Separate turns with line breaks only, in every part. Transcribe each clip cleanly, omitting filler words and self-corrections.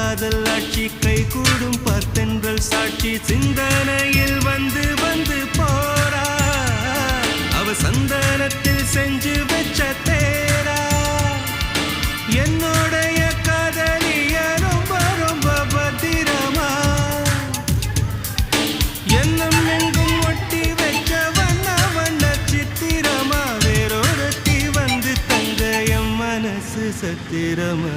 காதல் ஆட்சி கைகூடும் பார்த்தென்றல் சாட்சி சிந்தனையில் வந்து வந்து போறா அவ சந்தனத்தில் செஞ்சு வச்ச தேரா என்னோடைய காதலிய ரொம்ப ரொம்ப பத்திரமா எண்ணம் எங்கும் ஒட்டி வச்ச வண்ண வண்ண சித்திரமா வேறொருத்தி வந்து தங்க என் மனசு சத்திரமா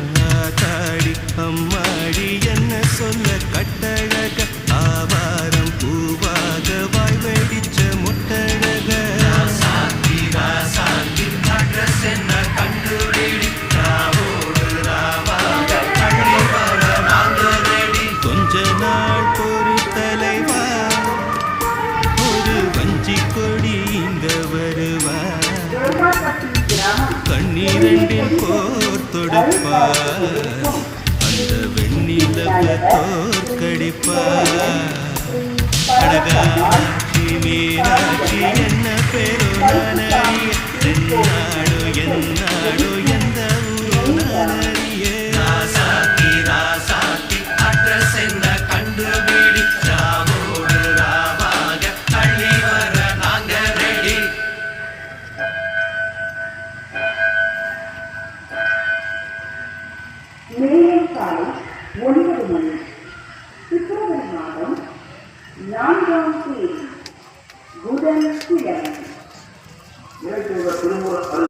தாடி அம்மாடி என்ன சொல்ல கட்டழக ஆவாரம் பூவாக வாய் வெடிச்ச முட்டழக கொஞ்ச நாள் பொறு தலைவா ஒரு வஞ்சி கொடி இங்க வருவா கண்ணீரண்டில் போர் தொடுப்பா அந்த வெண்ணிலவ தோற்கடிப்பா அழகாட்சி மீனாட்சி என்ன பேரோ நானறிய என்னாடோ என்னாடோ எந்த ஊரோ நானறிய ராசாத்தி ராசாத்தி அட்ரஸ் என்ன கண்டுபிடி ராவோடு ராவாக தள்ளி வர நாங்க ரெடி
மேலே காலை 9 மணி பிப்ரவரி மாதம் 4ஆம் தேதி புதன்கிழமை.